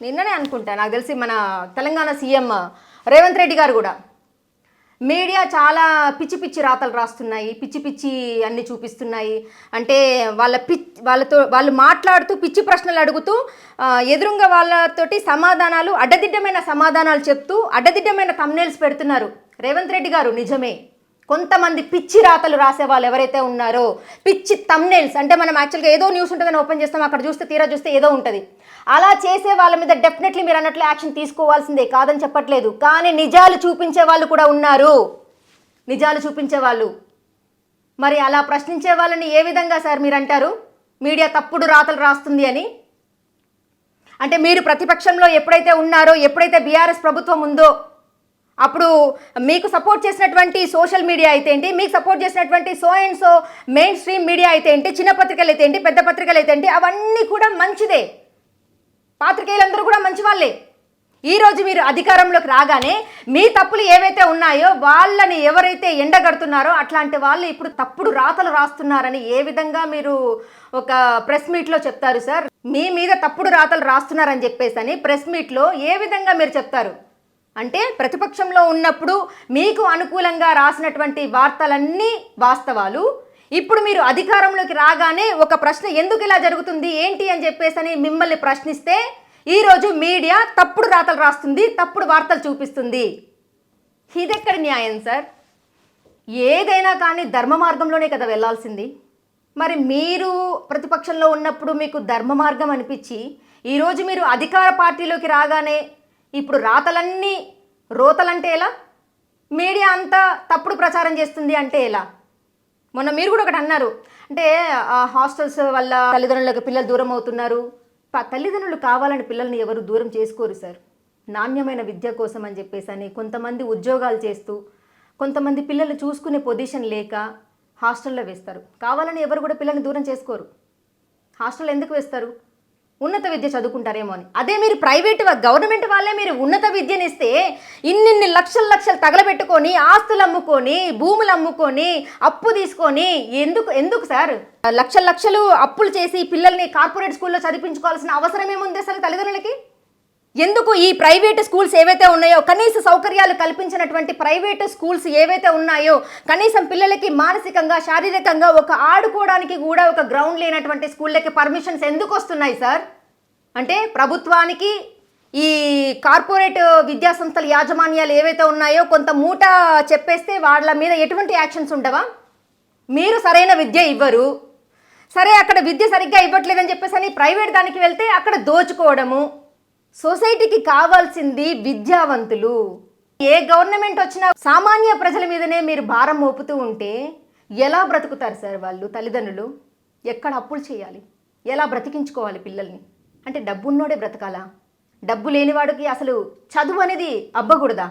నిన్ననే అనుకుంటా, నాకు తెలిసి మన తెలంగాణ సీఎం రేవంత్ రెడ్డి గారు కూడా మీడియా చాలా పిచ్చి రాతలు రాస్తున్నాయి, పిచ్చి అన్ని చూపిస్తున్నాయి. అంటే వాళ్ళు మాట్లాడుతూ పిచ్చి ప్రశ్నలు అడుగుతూ ఎదురుగా వాళ్ళతోటి అడ్డదిడ్డమైన సమాధానాలు చెప్తూ అడ్డదిడ్డమైన థంబ్నెయిల్స్ పెడుతున్నారు. రేవంత్ రెడ్డి గారు నిజమే, కొంతమంది పిచ్చి రాతలు రాసే వాళ్ళు ఎవరైతే ఉన్నారో, పిచ్చి థంబ్నెయిల్స్, అంటే మనం యాక్చువల్గా ఏదో న్యూస్ ఉంటుందని ఓపెన్ చేస్తాం, అక్కడ చూస్తే తీరా చూస్తే ఏదో ఉంటుంది. అలా చేసే వాళ్ళ మీద డెఫినెట్లీ మీరు అన్నట్లు యాక్షన్ తీసుకోవాల్సిందే, కాదని చెప్పట్లేదు. కానీ నిజాలు చూపించే వాళ్ళు కూడా ఉన్నారు, నిజాలు చూపించే వాళ్ళు. మరి అలా ప్రశ్నించే వాళ్ళని ఏ విధంగా సార్ మీరు అంటారు మీడియా తప్పుడు రాతలు రాస్తుంది అని? అంటే మీరు ప్రతిపక్షంలో ఎప్పుడైతే ఉన్నారో, ఎప్పుడైతే బీఆర్ఎస్ ప్రభుత్వం ఉందో, అప్పుడు మీకు సపోర్ట్ చేసినటువంటి సోషల్ మీడియా అయితే ఏంటి, మీకు సపోర్ట్ చేసినటువంటి so and so main stream media అయితే ఏంటి, చిన్న పత్రికలు అయితే ఏంటి, పెద్ద పత్రికలు అయితే ఏంటి, అవన్నీ కూడా మంచిదే, పాత్రికేయులందరూ కూడా మంచి వాళ్ళే. ఈరోజు మీరు అధికారంలోకి రాగానే మీ తప్పులు ఏవైతే ఉన్నాయో వాళ్ళని ఎవరైతే ఎండగడుతున్నారో అట్లాంటి వాళ్ళు ఇప్పుడు తప్పుడు రాతలు రాస్తున్నారని ఏ విధంగా మీరు ఒక ప్రెస్ మీట్లో చెప్తారు సార్? మీ మీద తప్పుడు రాతలు రాస్తున్నారని చెప్పేసి అని ప్రెస్ మీట్లో ఏ విధంగా మీరు చెప్తారు? అంటే ప్రతిపక్షంలో ఉన్నప్పుడు మీకు అనుకూలంగా రాసినటువంటి వార్తలన్నీ వాస్తవాలు, ఇప్పుడు మీరు అధికారంలోకి రాగానే ఒక ప్రశ్న ఎందుకు ఇలా జరుగుతుంది ఏంటి అని చెప్పేసి అని మిమ్మల్ని ప్రశ్నిస్తే ఈరోజు మీడియా తప్పుడు రాతలు రాస్తుంది, తప్పుడు వార్తలు చూపిస్తుంది. ఇదెక్కడి న్యాయం సార్? ఏదైనా కానీ ధర్మ మార్గంలోనే కదా వెళ్ళాల్సింది. మరి మీరు ప్రతిపక్షంలో ఉన్నప్పుడు మీకు ధర్మ మార్గం అనిపించి ఈరోజు మీరు అధికార పార్టీలోకి రాగానే ఇప్పుడు రాతలన్నీ రోతలంటే ఎలా? మీడియా అంతా తప్పుడు ప్రచారం చేస్తుంది అంటే ఎలా? మొన్న మీరు కూడా ఒకటి అన్నారు, అంటే హాస్టల్స్ వల్ల తల్లిదండ్రులకు పిల్లలు దూరం అవుతున్నారు. తల్లిదండ్రులు కావాలని పిల్లల్ని ఎవరు దూరం చేసుకోరు సార్. నాణ్యమైన విద్య కోసం అని చెప్పేసి అని కొంతమంది ఉద్యోగాలు చేస్తూ, కొంతమంది పిల్లలు చూసుకునే పొజిషన్ లేక హాస్టల్లో వేస్తారు. కావాలని ఎవరు కూడా పిల్లల్ని దూరం చేసుకోరు. హాస్టల్ ఎందుకు వేస్తారు? ఉన్నత విద్య చదువుకుంటారేమో అని. అదే మీరు ప్రైవేట్ గవర్నమెంట్ వాళ్ళే మీరు ఉన్నత విద్యనిస్తే ఇన్నిన్ని లక్షలు తగలబెట్టుకొని, ఆస్తులు అమ్ముకొని, భూములు అమ్ముకొని, అప్పు తీసుకొని ఎందుకు సార్ లక్షలు అప్పులు చేసి పిల్లల్ని కార్పొరేట్ స్కూల్లో చదివించుకోవాల్సిన అవసరం ఏముంది అసలు తల్లిదండ్రులకి? ఎందుకు ఈ ప్రైవేట్ స్కూల్స్ ఏవైతే ఉన్నాయో, కనీస సౌకర్యాలు కల్పించినటువంటి ప్రైవేట్ స్కూల్స్ ఏవైతే ఉన్నాయో, కనీసం పిల్లలకి మానసికంగా, శారీరకంగా ఒక ఆడుకోవడానికి కూడా ఒక గ్రౌండ్ లేనటువంటి స్కూళ్ళకి పర్మిషన్స్ ఎందుకు వస్తున్నాయి సార్? అంటే ప్రభుత్వానికి ఈ కార్పొరేట్ విద్యా సంస్థల యాజమాన్యాలు ఏవైతే ఉన్నాయో కొంత మూట చెప్పేస్తే వాళ్ళ మీద ఎటువంటి యాక్షన్స్ ఉండవా? మీరు సరైన విద్య ఇవ్వరు, సరే అక్కడ విద్య సరిగ్గా ఇవ్వట్లేదని చెప్పేసి అని ప్రైవేట్ దానికి వెళ్తే అక్కడ దోచుకోవడము. సొసైటీకి కావాల్సింది విద్యావంతులు. ఏ గవర్నమెంట్ వచ్చినా సామాన్య ప్రజల మీదనే మీరు భారం మోపుతూ ఉంటే ఎలా బ్రతుకుతారు సార్ వాళ్ళు? తల్లిదండ్రులు ఎక్కడ అప్పులు చేయాలి, ఎలా బ్రతికించుకోవాలి పిల్లల్ని? అంటే డబ్బున్నోడే బ్రతకాలా? డబ్బు లేనివాడికి అసలు చదువు అనేది అబ్బకూడదా?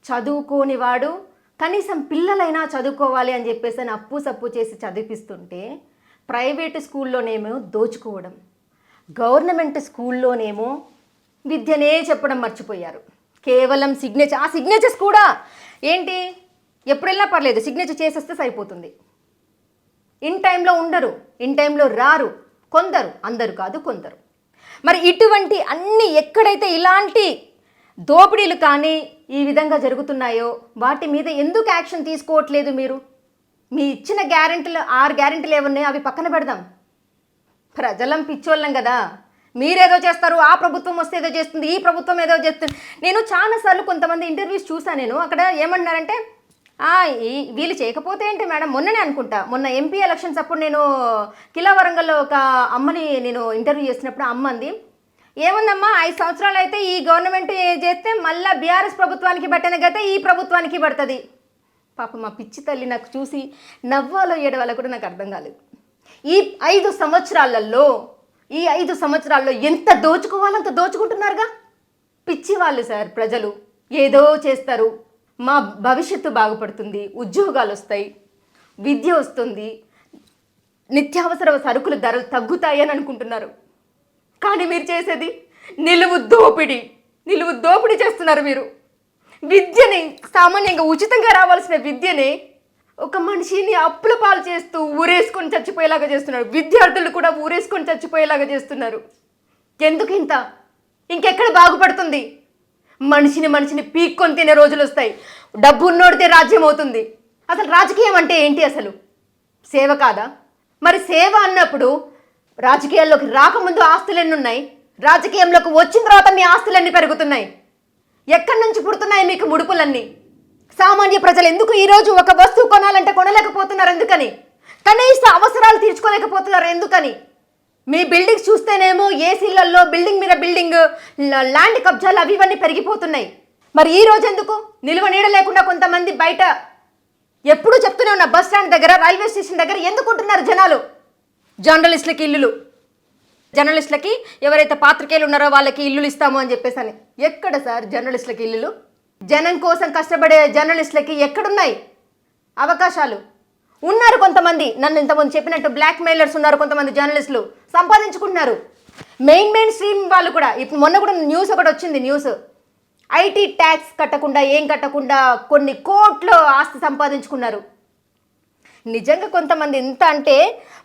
చదువుకోనివాడు కనీసం పిల్లలైనా చదువుకోవాలి అని చెప్పేసి అని అప్పు సప్పు చేసి చదివిపిస్తుంటే ప్రైవేటు స్కూల్లోనేమో దోచుకోవడం, గవర్నమెంట్ స్కూల్లోనేమో విద్యనే చెప్పడం మర్చిపోయారు. కేవలం సిగ్నేచర్, ఆ సిగ్నేచర్స్ కూడా ఏంటి ఎప్పుడెళ్ళినా పర్లేదు సిగ్నేచర్ చేసేస్తే సరిపోతుంది. ఇన్ టైంలో ఉండరు, ఇన్ టైంలో రారు కొందరు, అందరు కాదు కొందరు. మరి ఇటువంటి అన్ని ఎక్కడైతే ఇలాంటి దోపిడీలు కానీ ఈ విధంగా జరుగుతున్నాయో వాటి మీద ఎందుకు యాక్షన్ తీసుకోవట్లేదు మీరు? మీ ఇచ్చిన గ్యారెంటీలు 6 గ్యారెంటీలు ఏమున్నాయో అవి పక్కన పెడదాం. ప్రజలం పిచ్చోళ్ళం కదా, మీరేదో చేస్తారు, ఆ ప్రభుత్వం వస్తే ఏదో చేస్తుంది, ఈ ప్రభుత్వం ఏదో చేస్తుంది. నేను చాలాసార్లు కొంతమంది ఇంటర్వ్యూస్ చూసాను. నేను అక్కడ ఏమన్నారంటే వీళ్ళు చేయకపోతే ఏంటి మేడం, మొన్ననే అనుకుంటా, మొన్న ఎంపీ ఎలక్షన్స్ అప్పుడు నేను కిలా వరంగల్లో ఒక అమ్మని నేను ఇంటర్వ్యూ చేసినప్పుడు అమ్మ అంది, ఏముందమ్మా 5 సంవత్సరాలు అయితే ఈ గవర్నమెంట్ చేస్తే మళ్ళీ బీఆర్ఎస్ ప్రభుత్వానికి పట్టిన గతే ఈ ప్రభుత్వానికి పడుతుంది. పాప మా పిచ్చి తల్లి నాకు చూసి నవ్వాలో ఏడవాలో కూడా నాకు అర్థం కాలేదు. ఈ 5 సంవత్సరాల్లో ఎంత దోచుకోవాలంత దోచుకుంటున్నారుగా. పిచ్చి వాళ్ళు సార్ ప్రజలు. ఏదో చేస్తారు, మా భవిష్యత్తు బాగుపడుతుంది, ఉద్యోగాలు వస్తాయి, విద్య వస్తుంది, నిత్యావసర సరుకుల ధరలు తగ్గుతాయి అని అనుకుంటున్నారు. కానీ మీరు చేసేది నిలువు దోపిడీ చేస్తున్నారు. మీరు విద్యని, సామాన్యంగా ఉచితంగా రావాల్సిన విద్యని ఒక మనిషిని అప్పుల పాలు చేస్తూ ఊరేసుకొని చచ్చిపోయేలాగా చేస్తున్నారు. విద్యార్థులు కూడా ఊరేసుకొని చచ్చిపోయేలాగా చేస్తున్నారు. ఎందుకు ఇంత? ఇంకెక్కడ బాగుపడుతుంది? మనిషిని పీక్కొని తినే రోజులు వస్తాయి. డబ్బు ఉన్నోడితే రాజ్యం అవుతుంది. అసలు రాజకీయం అంటే ఏంటి? అసలు సేవ కాదా? మరి సేవ అన్నప్పుడు రాజకీయాల్లోకి రాకముందు ఆస్తులు ఎన్ని ఉన్నాయి, రాజకీయంలోకి వచ్చిన తర్వాత మీ ఆస్తులన్నీ పెరుగుతున్నాయి. ఎక్కడి నుంచి పుడుతున్నాయి మీకు ముడుపులన్నీ? సామాన్య ప్రజలు ఎందుకు ఈరోజు ఒక వస్తువు కొనాలంటే కొనలేకపోతున్నారు? ఎందుకని? కనీస అవసరాలు తీర్చుకోలేకపోతున్నారు? ఎందుకని? మీ బిల్డింగ్స్ చూస్తేనేమో ఏసీలలో బిల్డింగ్ మీద బిల్డింగ్, ల్యాండ్ కబ్జాలు అవి ఇవన్నీ పెరిగిపోతున్నాయి. మరి ఈ రోజు ఎందుకు నిలువ నీడ లేకుండా కొంతమంది బయట ఎప్పుడూ చెప్తూనే ఉన్న బస్ స్టాండ్ దగ్గర, రైల్వే స్టేషన్ దగ్గర ఎందుకు ఉంటున్నారు జనాలు? జర్నలిస్టులకి ఇల్లులు, జర్నలిస్టులకి ఎవరైతే పాత్రికేయులు ఉన్నారో వాళ్ళకి ఇల్లులు ఇస్తాము అని చెప్పేసి. ఎక్కడ సార్ జర్నలిస్టులకి ఇల్లులు? జనం కోసం కష్టపడే జర్నలిస్టులకి ఎక్కడున్నాయి అవకాశాలు? ఉన్నారు కొంతమంది, నన్ను ఇంతకుముందు చెప్పినట్టు బ్లాక్ మెయిలర్స్ ఉన్నారు, కొంతమంది జర్నలిస్టులు సంపాదించుకుంటున్నారు. మెయిన్ స్ట్రీమ్ వాళ్ళు కూడా. ఇప్పుడు మొన్న కూడా న్యూస్ ఒకటి వచ్చింది, న్యూస్ ఐటీ ట్యాక్స్ కట్టకుండా, ఏం కట్టకుండా కొన్ని కోట్లు ఆస్తి సంపాదించుకున్నారు. నిజంగా కొంతమంది ఎంత అంటే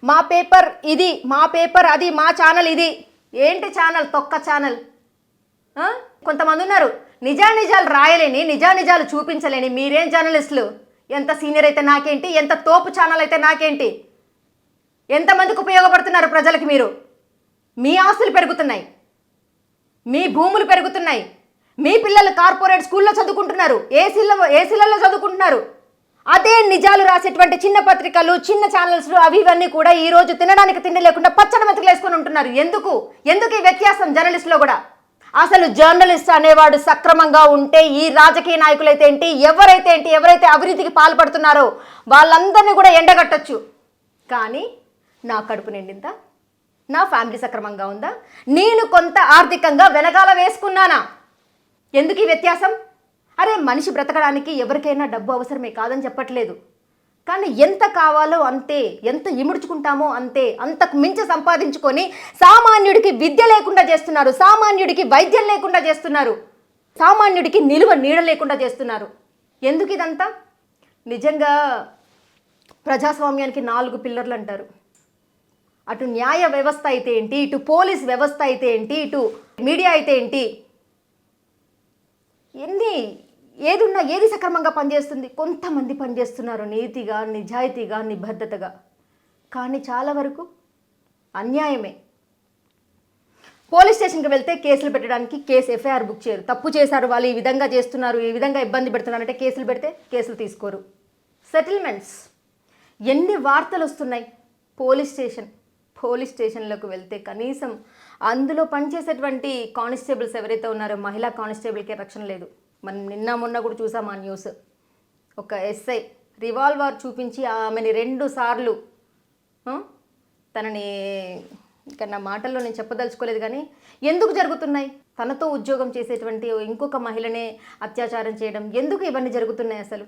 మా పేపర్ ఇది, మా పేపర్ అది, మా ఛానల్ ఇది. ఏంటి ఛానల్? తొక్క ఛానల్. కొంతమంది ఉన్నారు నిజాలు రాయలేని, నిజాలు చూపించలేని. మీరేం జర్నలిస్టులు? ఎంత సీనియర్ అయితే నాకేంటి, ఎంత తోపు ఛానల్ అయితే నాకేంటి? ఎంతమందికి ఉపయోగపడుతున్నారు ప్రజలకి మీరు? మీ ఆస్తులు పెరుగుతున్నాయి, మీ భూములు పెరుగుతున్నాయి, మీ పిల్లలు కార్పొరేట్ స్కూల్లో చదువుకుంటున్నారు, ఏసీలలో చదువుకుంటున్నారు. అదే నిజాలు రాసేటువంటి చిన్న పత్రికలు, చిన్న ఛానల్స్లు అవి ఇవన్నీ కూడా ఈరోజు తినడానికి తిండి లేకుండా పచ్చడి మెతుకులు వేసుకొని ఉంటున్నారు. ఎందుకు ఈ వ్యత్యాసం జర్నలిస్టులో కూడా? అసలు జర్నలిస్ట్ అనేవాడు సక్రమంగా ఉంటే ఈ రాజకీయ నాయకులైతే ఏంటి, ఎవరైతే అవినీతికి పాల్పడుతున్నారో వాళ్ళందరినీ కూడా ఎండగట్టచ్చు. కానీ నా కడుపు నిండిందా? నా ఫ్యామిలీ సక్రమంగా ఉందా? నేను కొంత ఆర్థికంగా వెనకాల వేసుకున్నానా? ఎందుకు ఈ వ్యత్యాసం? అరే, మనిషి బ్రతకడానికి ఎవరికైనా డబ్బు అవసరమే, కాదని చెప్పట్లేదు. కానీ ఎంత కావాలో అంతే, ఎంత ఇముడ్చుకుంటామో అంతే, అంతకు మించి సంపాదించుకొని సామాన్యుడికి విద్య లేకుండా చేస్తున్నారు, సామాన్యుడికి వైద్యం లేకుండా చేస్తున్నారు, సామాన్యుడికి నిలువ నీడ లేకుండా చేస్తున్నారు. ఎందుకు ఇదంతా? నిజంగా ప్రజాస్వామ్యానికి 4 పిల్లర్లు అంటారు. అటు న్యాయ వ్యవస్థ అయితే ఏంటి, ఇటు పోలీస్ వ్యవస్థ అయితే ఏంటి, ఇటు మీడియా అయితే ఏంటి, ఏది సక్రమంగా పనిచేస్తుంది? కొంతమంది పనిచేస్తున్నారు నీతిగా, నిజాయితీగా, నిబద్ధతగా. కానీ చాలా వరకు అన్యాయమే. పోలీస్ స్టేషన్కి వెళ్తే కేసులు పెట్టడానికి ఎఫ్ఐఆర్ బుక్ చేయరు. తప్పు చేశారు వాళ్ళు, ఈ విధంగా చేస్తున్నారు, ఈ విధంగా ఇబ్బంది పెడుతున్నారంటే కేసులు పెడితే కేసులు తీసుకోరు. సెటిల్మెంట్స్ ఎన్ని వార్తలు వస్తున్నాయి? పోలీస్ స్టేషన్లోకి వెళ్తే కనీసం అందులో పనిచేసేటువంటి కానిస్టేబుల్స్ ఎవరైతే ఉన్నారో మహిళా కానిస్టేబుల్కే రక్షణ లేదు. మనం మొన్న కూడా చూసాం ఆ న్యూస్. ఒక ఎస్ఐ రివాల్వర్ చూపించి ఆమెని 2 సార్లు తనని, ఇక్కడ నా మాటల్లో నేను చెప్పదలుచుకోలేదు, కానీ ఎందుకు జరుగుతున్నాయి? తనతో ఉద్యోగం చేసేటువంటి ఇంకొక మహిళనే అత్యాచారం చేయడం, ఎందుకు ఇవన్నీ జరుగుతున్నాయి అసలు?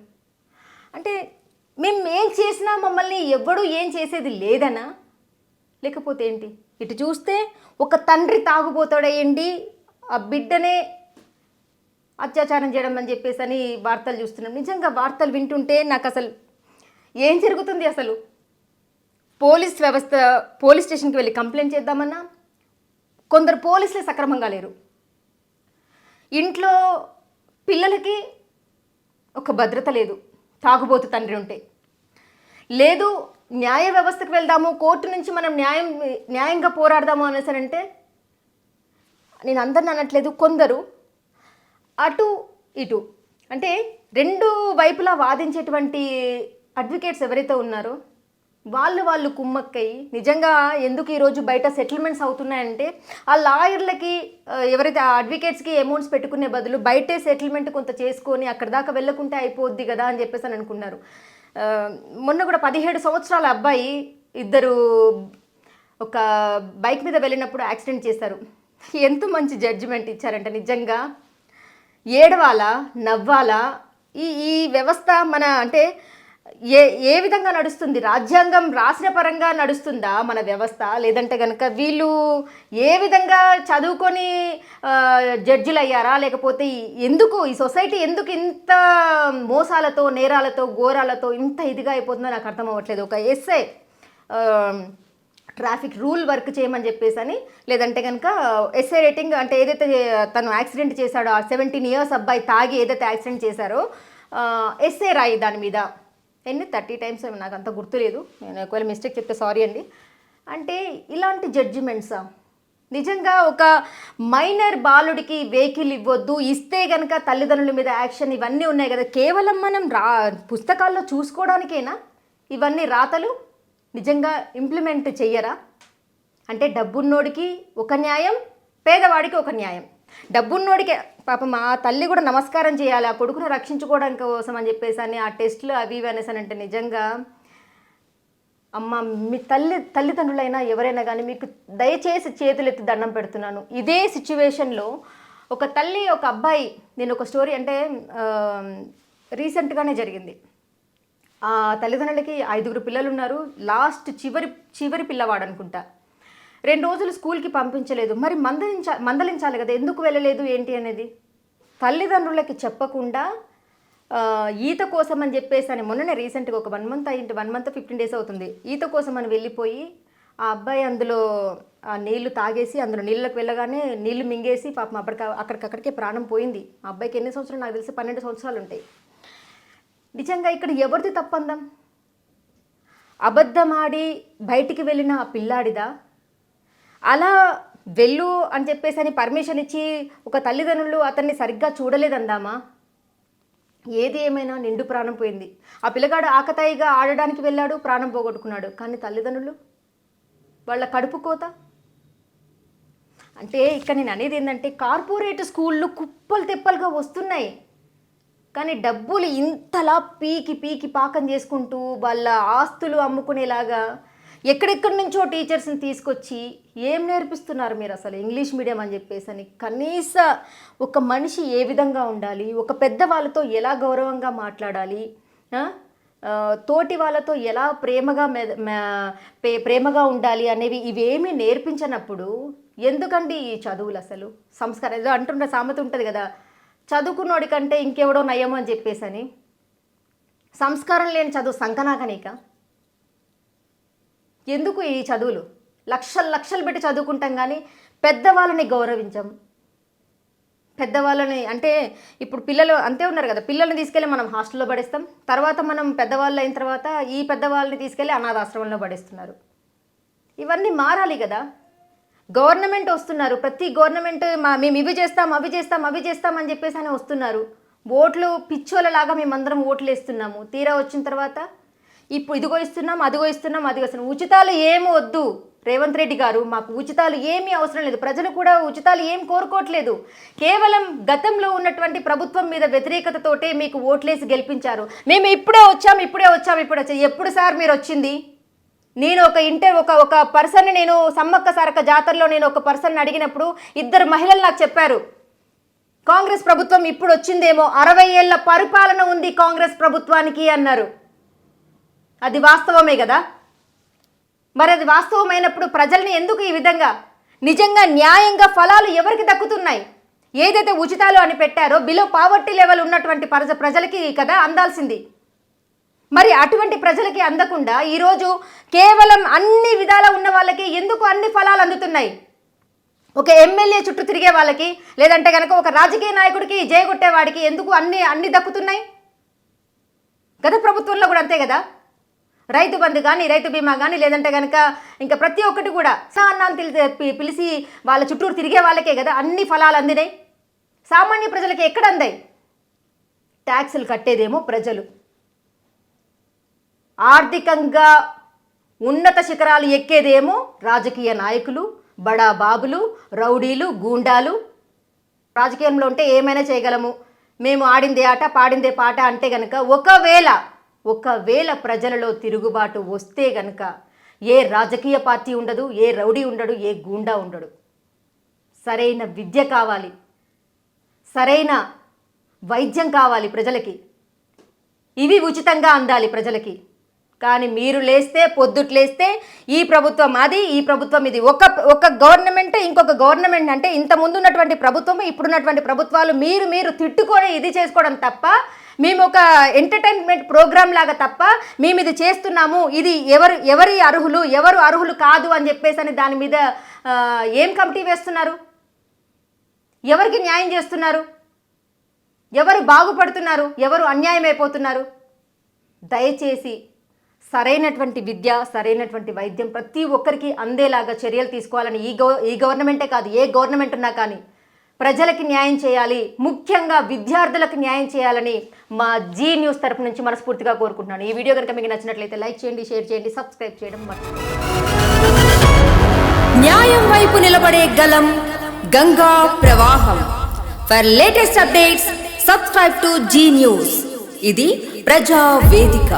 అంటే మేము ఏం చేసినా మమ్మల్ని ఎవ్వడూ ఏం చేసేది లేదనా? లేకపోతే ఏంటి? ఇటు చూస్తే ఒక తండ్రి తాగుబోతాడేయండి, ఆ బిడ్డనే అత్యాచారం చేయడం అని చెప్పేసి అని వార్తలు చూస్తున్నాం. నిజంగా వార్తలు వింటుంటే నాకు అసలు ఏం జరుగుతుంది అసలు? పోలీస్ స్టేషన్కి వెళ్ళి కంప్లైంట్ చేద్దామన్నా కొందరు పోలీసులే సక్రమంగా లేరు. ఇంట్లో పిల్లలకి ఒక భద్రత లేదు, తాగుబోతు తండ్రి ఉంటే. లేదు న్యాయ వ్యవస్థకు వెళ్దాము, కోర్టు నుంచి మనం న్యాయంగా పోరాడదాము అనేసరంటే, నేను అందరిని అనట్లేదు, కొందరు అటు ఇటు అంటే 2 వైపులా వాదించేటువంటి అడ్వకేట్స్ ఎవరైతే ఉన్నారో వాళ్ళు కుమ్మక్కయి నిజంగా ఎందుకు ఈరోజు బయట సెటిల్మెంట్స్ అవుతున్నాయంటే, ఆ లాయర్లకి ఎవరైతే ఆ అడ్వకేట్స్కి అమౌంట్స్ పెట్టుకునే బదులు బయటే సెటిల్మెంట్ కొంత చేసుకొని అక్కడ దాకా వెళ్ళకుంటే అయిపోద్ది కదా అని చెప్పేసి అని అనుకున్నారు. మొన్న కూడా 17 సంవత్సరాల అబ్బాయి, ఇద్దరు ఒక బైక్ మీద వెళ్ళినప్పుడు యాక్సిడెంట్ చేశారు. ఎంత మంచి జడ్జిమెంట్ ఇచ్చారంటే నిజంగా ఏడవాలా నవ్వాలా? ఈ వ్యవస్థ మన అంటే ఏ విధంగా నడుస్తుంది? రాజ్యాంగం రాసిన పరంగా నడుస్తుందా మన వ్యవస్థ? లేదంటే కనుక వీళ్ళు ఏ విధంగా చదువుకొని జడ్జిలు అయ్యారా? లేకపోతే ఎందుకు ఈ సొసైటీ ఎందుకు ఇంత మోసాలతో, నేరాలతో, ఘోరాలతో ఇంత ఇదిగా అయిపోతుందో నాకు అర్థం అవ్వట్లేదు. ఒక ఎస్ఐ ట్రాఫిక్ రూల్ వర్క్ చేయమని చెప్పేసి అని, లేదంటే కనుక ఎస్ఐ రేటింగ్ అంటే ఏదైతే తను యాక్సిడెంట్ చేశాడో ఆ 17 years అబ్బాయి తాగి ఏదైతే యాక్సిడెంట్ చేశారో ఎస్ఐ రాయి దాని మీద 30 times నాకు అంత గుర్తులేదు, నేను ఒకవేళ మిస్టేక్ చెప్తే సారీ అండి. అంటే ఇలాంటి జడ్జిమెంట్సా? నిజంగా ఒక మైనర్ బాలుడికి వెహికల్ ఇవ్వద్దు, ఇస్తే గనక తల్లిదండ్రుల మీద యాక్షన్, ఇవన్నీ ఉన్నాయి కదా. కేవలం మనం పుస్తకాల్లో చూసుకోవడానికేనా ఇవన్నీ రాతలు? నిజంగా ఇంప్లిమెంట్ చెయ్యరా? అంటే డబ్బున్నోడికి ఒక న్యాయం, పేదవాడికి ఒక న్యాయం. డబ్బున్నోడికి పాపం ఆ తల్లి కూడా నమస్కారం చేయాలి ఆ కొడుకును రక్షించుకోవడానికి కోసం అని చెప్పేసి అని ఆ టెస్టులు అవి ఇవి అనేసి అంటే నిజంగా అమ్మ, మీ తల్లిదండ్రులైనా ఎవరైనా కానీ మీకు దయచేసి చేతులెత్తి దండం పెడుతున్నాను. ఇదే సిచ్యువేషన్లో ఒక తల్లి ఒక అబ్బాయి, నేను ఒక స్టోరీ అంటే రీసెంట్గానే జరిగింది. ఆ తల్లిదండ్రులకి 5 పిల్లలు ఉన్నారు. లాస్ట్ చివరి పిల్లవాడు అనుకుంటా. 2 రోజులు స్కూల్కి పంపించలేదు. మరి మందలించాలి కదా, ఎందుకు వెళ్ళలేదు ఏంటి అనేది. తల్లిదండ్రులకి చెప్పకుండా ఈత కోసం అని చెప్పేసి అని మొన్ననే రీసెంట్గా ఒక 1 మంత్ 15 days అవుతుంది. ఈత కోసం అని వెళ్ళిపోయి ఆ అబ్బాయి అందులో ఆ నీళ్లు తాగేసి అందులో నీళ్ళకి వెళ్ళగానే నీళ్లు మింగేసి పాపం అక్కడికక్కడికే ప్రాణం పోయింది. ఆ అబ్బాయికి ఎన్ని సంవత్సరాలు, నాకు తెలిసి 12 సంవత్సరాలు ఉంటాయి. నిజంగా ఇక్కడ ఎవరిది తప్పందం? అబద్ధమాడి బయటికి వెళ్ళిన ఆ పిల్లాడిదా? అలా వెళ్ళు అని చెప్పేసి అని పర్మిషన్ ఇచ్చి ఒక తల్లిదండ్రులు అతన్ని సరిగ్గా చూడలేదందామా? ఏది ఏమైనా నిండు ప్రాణం పోయింది. ఆ పిల్లగాడు ఆకతాయిగా ఆడడానికి వెళ్ళాడు, ప్రాణం పోగొట్టుకున్నాడు. కానీ తల్లిదండ్రులు వాళ్ళ కడుపు కోత. అంటే ఇక్కడ నేను అనేది ఏంటంటే, కార్పొరేట్ స్కూళ్ళు కుప్పలు తెప్పలుగా వస్తున్నాయి, కానీ డబ్బులు ఇంతలా పీకి పాకం చేసుకుంటూ వాళ్ళ ఆస్తులు అమ్ముకునేలాగా ఎక్కడెక్కడి నుంచో టీచర్స్ని తీసుకొచ్చి ఏం నేర్పిస్తున్నారు మీరు అసలు? ఇంగ్లీష్ మీడియం అని చెప్పేసి అని. కనీస ఒక మనిషి ఏ విధంగా ఉండాలి, ఒక పెద్ద వాళ్ళతో ఎలా గౌరవంగా మాట్లాడాలి, తోటి వాళ్ళతో ఎలా ప్రేమగా ఉండాలి అనేవి ఇవేమీ నేర్పించినప్పుడు ఎందుకండి ఈ చదువులు? అసలు సంస్కారం ఏదో అంటుండే సామెత ఉంటుంది కదా, చదువుకున్నోడి కంటే ఇంకెవడో నయము అని చెప్పేసి అని. సంస్కారం లేని చదువు సంకనాకనీక. ఎందుకు ఈ చదువులు? లక్షలు పెట్టి చదువుకుంటాం కానీ పెద్దవాళ్ళని గౌరవించం. పెద్దవాళ్ళని అంటే ఇప్పుడు పిల్లలు అంతే ఉన్నారు కదా, పిల్లల్ని తీసుకెళ్ళి మనం హాస్టల్లో పడేస్తాం, తర్వాత మనం పెద్దవాళ్ళు అయిన తర్వాత ఈ పెద్దవాళ్ళని తీసుకెళ్ళి అనాథాశ్రమంలో పడేస్తున్నారు. ఇవన్నీ మారాలి కదా. గవర్నమెంట్ వస్తున్నారు, ప్రతి గవర్నమెంట్ మేము ఇవి చేస్తాం అవి చేస్తాం అని చెప్పేసి అని వస్తున్నారు. ఓట్లు పిచ్చోళ్ళలాగా మేమందరం ఓట్లు వేస్తున్నాము. తీరా వచ్చిన తర్వాత ఇప్పుడు ఇదిగో ఇస్తున్నాం అదిగో ఇస్తున్నాం. ఉచితాలు ఏమి వద్దు రేవంత్ రెడ్డి గారు, మాకు ఉచితాలు ఏమీ అవసరం లేదు. ప్రజలు కూడా ఉచితాలు ఏం కోరుకోవట్లేదు. కేవలం గతంలో ఉన్నటువంటి ప్రభుత్వం మీద వ్యతిరేకతతోటే మీకు ఓట్లేసి గెలిపించారు. మేము ఇప్పుడే వచ్చాం. ఎప్పుడు సార్ మీరు వచ్చింది? నేను ఒక పర్సన్ని, నేను సమ్మక్క సారక్క జాతరలో నేను ఒక పర్సన్ని అడిగినప్పుడు 2 మహిళలు నాకు చెప్పారు, కాంగ్రెస్ ప్రభుత్వం ఇప్పుడు వచ్చిందేమో, 60 ఏళ్ల పరిపాలన ఉంది కాంగ్రెస్ ప్రభుత్వానికి అన్నారు. అది వాస్తవమే కదా. మరి అది వాస్తవమైనప్పుడు ప్రజల్ని ఎందుకు ఈ విధంగా, నిజంగా న్యాయంగా ఫలాలు ఎవరికి దక్కుతున్నాయి? ఏదైతే ఉచితాలు అని పెట్టారో బిలో పావర్టీ లెవెల్ ఉన్నటువంటి ప్రజలకి కదా అందాల్సింది. మరి అటువంటి ప్రజలకి అందకుండా ఈరోజు కేవలం అన్ని విధాల ఉన్న వాళ్ళకి ఎందుకు అన్ని ఫలాలు అందుతున్నాయి? ఒక ఎమ్మెల్యే చుట్టూ తిరిగే వాళ్ళకి, లేదంటే కనుక ఒక రాజకీయ నాయకుడికి జయగొట్టేవాడికి ఎందుకు అన్ని దక్కుతున్నాయి? గత ప్రభుత్వంలో కూడా అంతే కదా. రైతు బంధు కానీ, రైతు బీమా కానీ, లేదంటే కనుక ఇంకా ప్రతి ఒక్కటి కూడా అన్నాన్ని పిలిచి వాళ్ళ చుట్టూరు తిరిగే వాళ్ళకే కదా అన్ని ఫలాలు అందినాయి. సామాన్య ప్రజలకి ఎక్కడ అందాయి? ట్యాక్సులు కట్టేదేమో ప్రజలు, ఆర్థికంగా ఉన్నత శిఖరాలు ఎక్కేదేమో రాజకీయ నాయకులు, బడా బాబులు, రౌడీలు, గూండాలు. రాజకీయంలో ఉంటే ఏమైనా చేయగలము, మేము ఆడిందే ఆట పాడిందే పాట అంటే కనుక ఒకవేళ ప్రజలలో తిరుగుబాటు వస్తే గనుక ఏ రాజకీయ పార్టీ ఉండదు, ఏ రౌడీ ఉండడు, ఏ గూండా ఉండడు. సరైన విద్య కావాలి, సరైన వైద్యం కావాలి ప్రజలకి, ఇవి ఉచితంగా అందాలి ప్రజలకి. కానీ మీరు లేస్తే పొద్దుట్లేస్తే ఈ ప్రభుత్వం అది, ఈ ప్రభుత్వం ఇది, ఒక గవర్నమెంట్ ఇంకొక గవర్నమెంట్ అంటే ఇంత ముందు ఉన్నటువంటి ప్రభుత్వం ఇప్పుడున్నటువంటి ప్రభుత్వాలు మీరు తిట్టుకొని ఇది చేసుకోవడం తప్ప, మేము ఒక ఎంటర్టైన్మెంట్ ప్రోగ్రామ్ లాగా తప్ప మేము ఇది చేస్తున్నాము, ఇది ఎవరు అర్హులు కాదు అని చెప్పేసి అని దాని మీద ఏం కమిటీ వేస్తున్నారు? ఎవరికి న్యాయం చేస్తున్నారు? ఎవరు బాగుపడుతున్నారు? ఎవరు అన్యాయం అయిపోతున్నారు? దయచేసి సరైనటువంటి విద్య, సరైనటువంటి వైద్యం ప్రతి ఒక్కరికి అందేలాగా చర్యలు తీసుకోవాలని ఈ గవర్నమెంటే కాదు, ఏ గవర్నమెంట్ ఉన్నా కానీ ప్రజలకి న్యాయం చేయాలి, ముఖ్యంగా విద్యార్థులకు న్యాయం చేయాలని మా జీ న్యూస్ తరపు నుంచి మనస్ఫూర్తిగా కోరుకుంటున్నాను. ఈ వీడియో కనుక మీకు నచ్చినట్లయితే లైక్ చేయండి, షేర్ చేయండి, సబ్స్క్రైబ్ చేయడం మర్చిపోండి. న్యాయం వైపు నిలబడే గలం గంగా ప్రవాహం. For latest updates subscribe to Zee news. ఇది ప్రజా వేదిక.